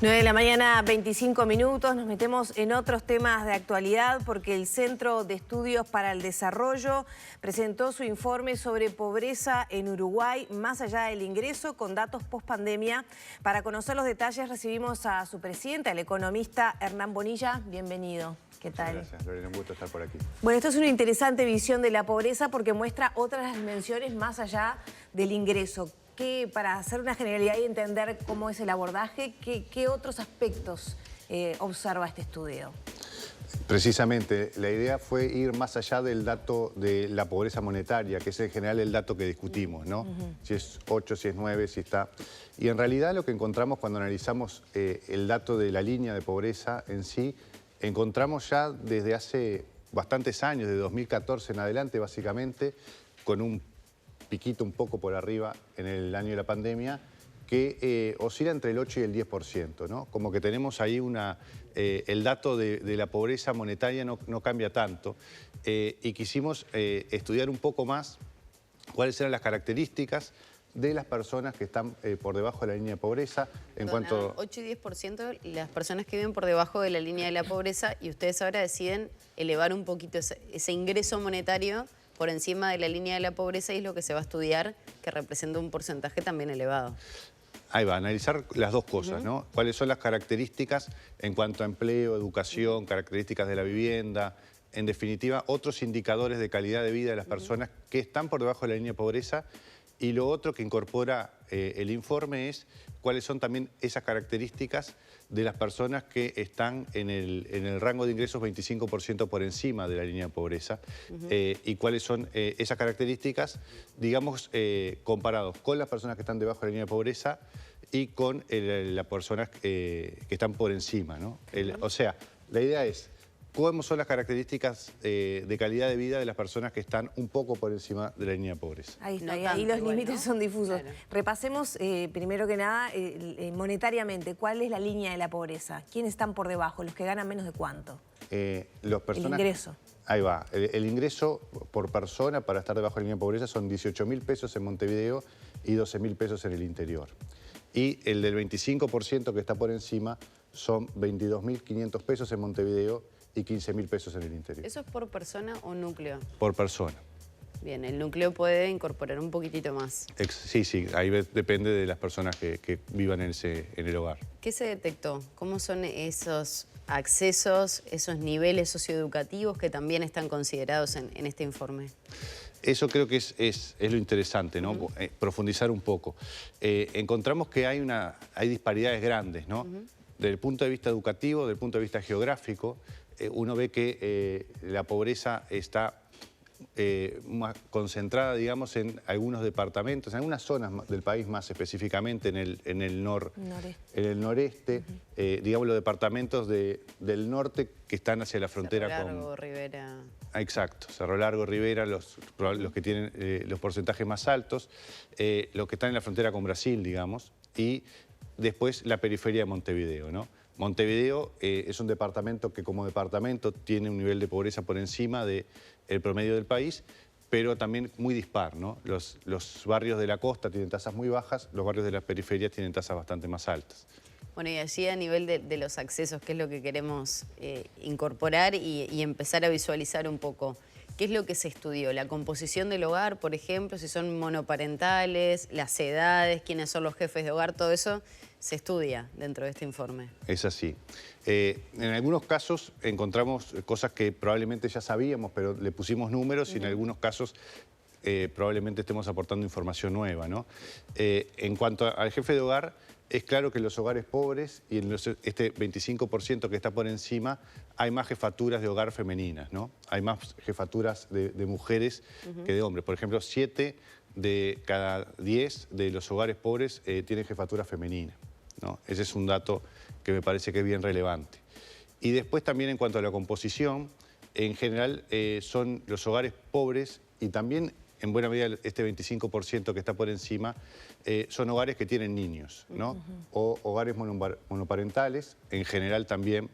9 de la mañana, 25 minutos. Nos metemos en otros temas de actualidad porque el Centro de Estudios para el Desarrollo presentó su informe sobre pobreza en Uruguay, más allá del ingreso, con datos post-pandemia. Para conocer los detalles recibimos a su presidente, el economista Hernán Bonilla. Bienvenido. ¿Qué tal? Muchas gracias, Lorena, un gusto estar por aquí. Bueno, esto es una interesante visión de la pobreza porque muestra otras dimensiones más allá del ingreso. Para hacer una generalidad y entender cómo es el abordaje, ¿qué otros aspectos observa este estudio? Precisamente, la idea fue ir más allá del dato de la pobreza monetaria, que es en general el dato que discutimos, ¿no? Si es 8, si es 9, si está... Y en realidad lo que encontramos cuando analizamos el dato de la línea de pobreza en sí, encontramos ya desde hace bastantes años, de 2014 en adelante básicamente, con un piquito un poco por arriba en el año de la pandemia, que oscila entre el 8 y el 10%, ¿no? Como que tenemos ahí el dato de la pobreza monetaria no cambia tanto, y quisimos estudiar un poco más cuáles eran las características de las personas que están por debajo de la línea de pobreza. En cuanto 8 y 10% las personas que viven por debajo de la línea de la pobreza, y ustedes ahora deciden elevar un poquito ese ingreso monetario por encima de la línea de la pobreza, y es lo que se va a estudiar, que representa un porcentaje también elevado. Ahí va, analizar las dos cosas, ¿no? Cuáles son las características en cuanto a empleo, educación, características de la vivienda, en definitiva, otros indicadores de calidad de vida de las personas que están por debajo de la línea de pobreza. Y lo otro que incorpora el informe es cuáles son también esas características de las personas que están en el rango de ingresos 25% por encima de la línea de pobreza, y cuáles son esas características, digamos, comparados con las personas que están debajo de la línea de pobreza y con las personas que están por encima, ¿no? O sea, la idea es cómo son las características de calidad de vida de las personas que están un poco por encima de la línea de pobreza. Ahí está, No ahí tanto, los igual, límites ¿no? son difusos. Claro. Repasemos, primero que nada, monetariamente, ¿cuál es la línea de la pobreza? ¿Quiénes están por debajo? ¿Los que ganan menos de cuánto? El ingreso. Ahí va. El ingreso por persona para estar debajo de la línea de pobreza son 18.000 pesos en Montevideo y 12.000 pesos en el interior. Y el del 25% que está por encima son 22.500 pesos en Montevideo y 15.000 pesos en el interior. ¿Eso es por persona o núcleo? Por persona. Bien, el núcleo puede incorporar un poquitito más. Sí, ahí depende de las personas que vivan en el hogar. ¿Qué se detectó? ¿Cómo son esos accesos, esos niveles socioeducativos que también están considerados en este informe? Eso creo que es lo interesante, ¿no? Profundizar un poco. Encontramos que hay disparidades grandes, ¿no? Desde el punto de vista educativo, desde el punto de vista geográfico, uno ve que la pobreza está más concentrada, digamos, en algunos departamentos, en algunas zonas del país, más específicamente en el noreste, digamos, los departamentos del norte que están hacia la frontera Cerro Largo, Rivera. Exacto, Cerro Largo, Rivera, los que tienen los porcentajes más altos, los que están en la frontera con Brasil, digamos, y después la periferia de Montevideo, ¿no? Montevideo es un departamento que como departamento tiene un nivel de pobreza por encima del promedio del país, pero también muy dispar, ¿no? Los barrios de la costa tienen tasas muy bajas, los barrios de las periferias tienen tasas bastante más altas. Bueno, y allí a nivel de los accesos, ¿qué es lo que queremos incorporar y empezar a visualizar un poco? ¿Qué es lo que se estudió? La composición del hogar, por ejemplo, si son monoparentales, las edades, quiénes son los jefes de hogar, todo eso se estudia dentro de este informe. Es así. En algunos casos encontramos cosas que probablemente ya sabíamos, pero le pusimos números y en algunos casos probablemente estemos aportando información nueva, ¿no? En cuanto al jefe de hogar, es claro que en los hogares pobres y en este 25% que está por encima, hay más jefaturas de hogar femeninas, ¿no? Hay más jefaturas de mujeres que de hombres. Por ejemplo, 7 de cada 10 de los hogares pobres tienen jefatura femenina, ¿no? Ese es un dato que me parece que es bien relevante. Y después también en cuanto a la composición, en general son los hogares pobres y también en buena medida este 25% que está por encima, son hogares que tienen niños, ¿no? O hogares monoparentales, en general también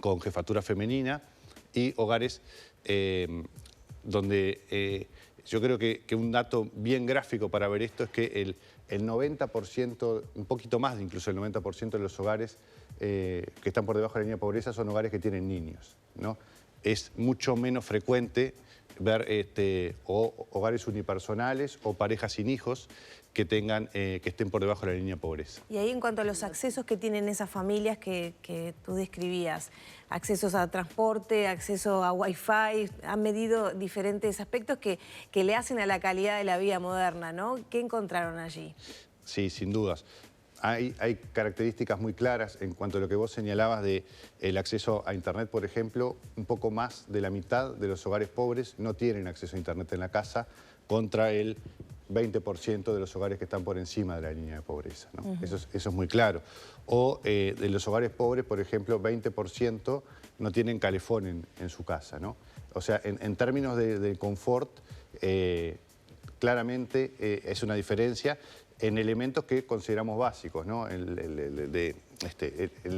con jefatura femenina, y hogares donde Yo creo que un dato bien gráfico para ver esto es que el 90%, un poquito más incluso el 90% de los hogares que están por debajo de la línea de pobreza son hogares que tienen niños, ¿no? Es mucho menos frecuente ver hogares unipersonales o parejas sin hijos que estén por debajo de la línea de pobreza. Y ahí en cuanto a los accesos que tienen esas familias que tú describías, accesos a transporte, acceso a Wi-Fi, han medido diferentes aspectos que le hacen a la calidad de la vida moderna, ¿no? ¿Qué encontraron allí? Sí, sin dudas. Hay características muy claras en cuanto a lo que vos señalabas del acceso a Internet, por ejemplo. Un poco más de la mitad de los hogares pobres no tienen acceso a Internet en la casa, contra el 20% de los hogares que están por encima de la línea de pobreza, ¿no? Eso es muy claro. O de los hogares pobres, por ejemplo, 20% no tienen calefón en su casa, ¿no? O sea, en términos de confort, claramente es una diferencia en elementos que consideramos básicos, ¿no? El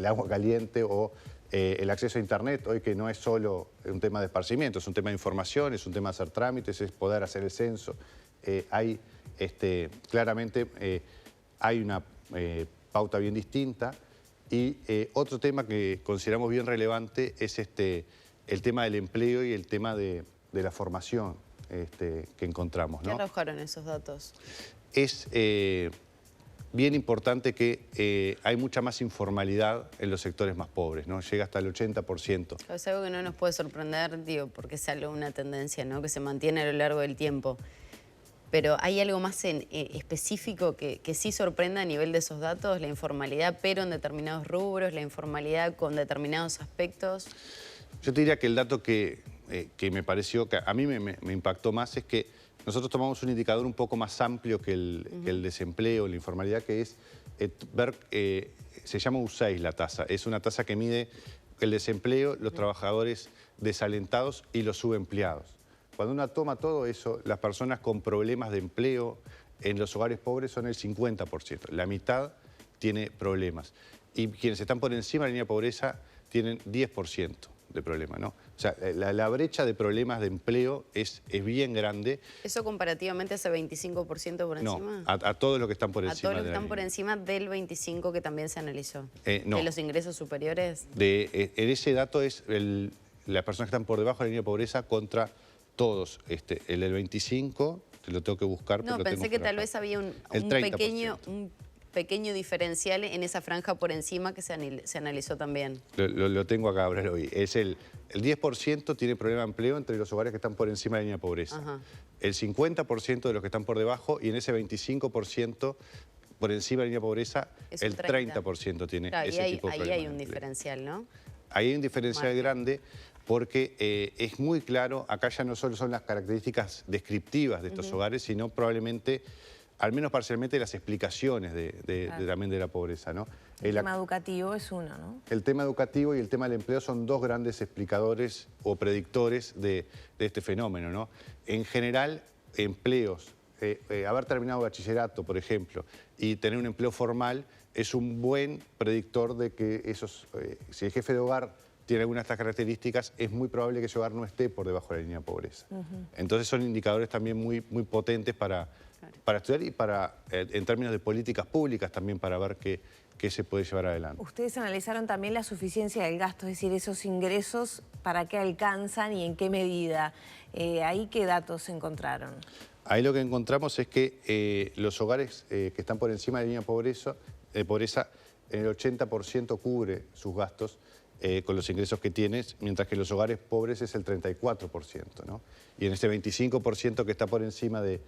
agua caliente o el acceso a Internet, hoy que no es solo un tema de esparcimiento, es un tema de información, es un tema de hacer trámites, es poder hacer el censo. Claramente hay una pauta bien distinta y otro tema que consideramos bien relevante es el tema del empleo y el tema de la formación que encontramos, ¿no? ¿Qué arrojaron esos datos? Es bien importante que hay mucha más informalidad en los sectores más pobres, ¿no? Llega hasta el 80%. Es algo que no nos puede sorprender, digo, porque es algo, una tendencia, ¿no?, que se mantiene a lo largo del tiempo. Pero ¿hay algo más específico que sí sorprenda a nivel de esos datos? La informalidad, pero en determinados rubros, la informalidad con determinados aspectos. Yo te diría que el dato que me pareció, que a mí me impactó más, es que nosotros tomamos un indicador un poco más amplio que el desempleo, la informalidad, que es ver, se llama U6 la tasa. Es una tasa que mide el desempleo, los trabajadores desalentados y los subempleados. Cuando uno toma todo eso, las personas con problemas de empleo en los hogares pobres son el 50%. La mitad tiene problemas. Y quienes están por encima de la línea de pobreza tienen 10% de problemas, ¿no? O sea, la brecha de problemas de empleo es bien grande. ¿Eso comparativamente a ese 25% por encima? No, a todos los que están por encima. A todos los que están por encima del 25% que también se analizó. No. ¿De los ingresos superiores? En ese dato es las personas que están por debajo de la línea de pobreza contra todos. El del 25, te lo tengo que buscar. No, pero pensé que tal vez había un pequeño diferencial en esa franja por encima que se analizó también. Lo tengo acá, ahora lo vi. Es el 10% tiene problema de empleo entre los hogares que están por encima de la línea de pobreza. Ajá. El 50% de los que están por debajo, y en ese 25% por encima de la línea de pobreza, el 30% tiene ese tipo de problema. Ahí hay un diferencial, ¿no? Ahí hay un diferencial grande porque es muy claro, acá ya no solo son las características descriptivas de estos hogares, sino probablemente, al menos parcialmente, las explicaciones también de la pobreza, ¿no? El tema educativo es uno, ¿no? El tema educativo y el tema del empleo son dos grandes explicadores o predictores de este fenómeno, ¿no? En general, empleos, haber terminado bachillerato, por ejemplo, y tener un empleo formal es un buen predictor de que si el jefe de hogar tiene algunas de estas características, es muy probable que ese hogar no esté por debajo de la línea de pobreza. Entonces son indicadores también muy potentes para estudiar y en términos de políticas públicas también para ver qué se puede llevar adelante. Ustedes analizaron también la suficiencia del gasto, es decir, esos ingresos, ¿para qué alcanzan y en qué medida? ¿Ahí qué datos encontraron? Ahí lo que encontramos es que los hogares que están por encima de la línea de pobreza, en el 80% cubre sus gastos con los ingresos que tienes, mientras que en los hogares pobres es el 34%, ¿no? Y en ese 25% que está por encima de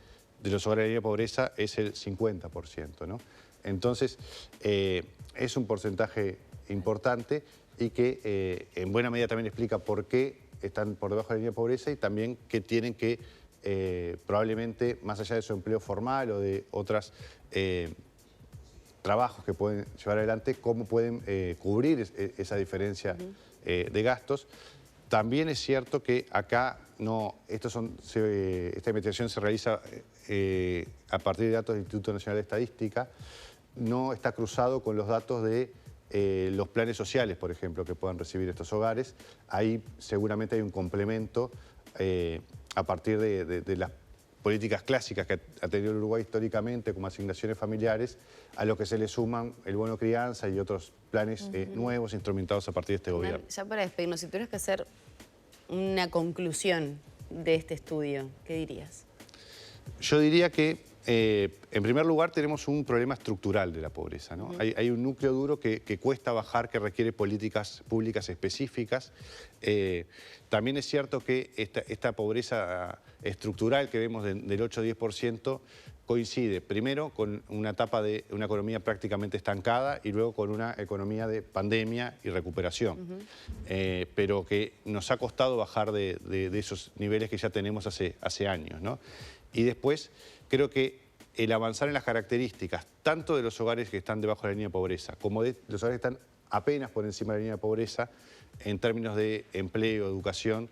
los hogares de la línea de pobreza es el 50%, ¿no? Entonces, es un porcentaje importante y que en buena medida también explica por qué están por debajo de la línea de pobreza y también que tienen que, probablemente, más allá de su empleo formal o de otros trabajos que pueden llevar adelante, cómo pueden cubrir esa diferencia de gastos. También es cierto que acá esta investigación se realiza a partir de datos del Instituto Nacional de Estadística, no está cruzado con los datos de los planes sociales, por ejemplo, que puedan recibir estos hogares. Ahí seguramente hay un complemento a partir de las políticas clásicas que ha tenido el Uruguay históricamente, como asignaciones familiares, a lo que se le suman el bono crianza y otros planes nuevos instrumentados a partir de este gobierno. Ya para despedirnos, si tuvieras que hacer una conclusión de este estudio, ¿qué dirías? Yo diría que, en primer lugar, tenemos un problema estructural de la pobreza, ¿no? Hay un núcleo duro que cuesta bajar, que requiere políticas públicas específicas. También es cierto que esta pobreza estructural que vemos del 8-10% coincide primero con una etapa de una economía prácticamente estancada y luego con una economía de pandemia y recuperación, pero que nos ha costado bajar de esos niveles que ya tenemos hace años, ¿no? Y después creo que el avanzar en las características tanto de los hogares que están debajo de la línea de pobreza como de los hogares que están apenas por encima de la línea de pobreza en términos de empleo, educación,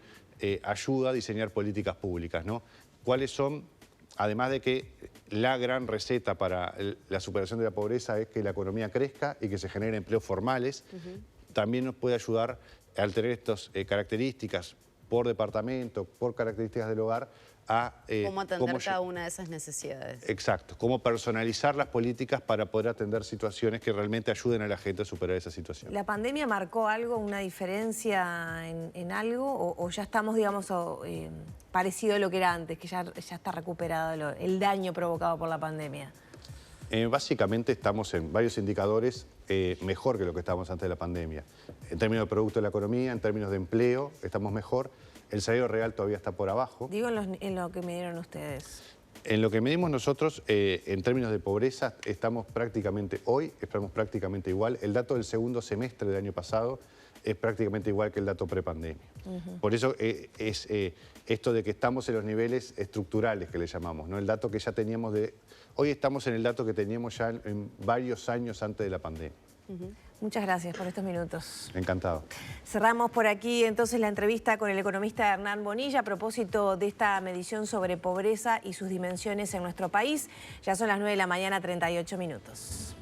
ayuda a diseñar políticas públicas, ¿no? ¿Cuáles son? Además de que la gran receta para la superación de la pobreza es que la economía crezca y que se generen empleos formales, también nos puede ayudar al tener estas características por departamento, por características del hogar, a cómo atender cada una de esas necesidades. Exacto, cómo personalizar las políticas para poder atender situaciones que realmente ayuden a la gente a superar esa situación. ¿La pandemia marcó algo, una diferencia en algo o ya estamos, digamos, parecido a lo que era antes, que ya está recuperado el daño provocado por la pandemia? Básicamente estamos en varios indicadores mejor que lo que estábamos antes de la pandemia. En términos de producto de la economía, en términos de empleo, estamos mejor. El salario real todavía está por abajo. Digo en lo que me dieron ustedes. En lo que medimos nosotros, en términos de pobreza, estamos prácticamente igual. El dato del segundo semestre del año pasado es prácticamente igual que el dato prepandemia. Por eso es esto de que estamos en los niveles estructurales que le llamamos, ¿no? El dato que ya teníamos hoy estamos en el dato que teníamos ya en varios años antes de la pandemia. Muchas gracias por estos minutos. Encantado. Cerramos por aquí entonces la entrevista con el economista Hernán Bonilla a propósito de esta medición sobre pobreza y sus dimensiones en nuestro país. Ya son las 9 de la mañana, 38 minutos.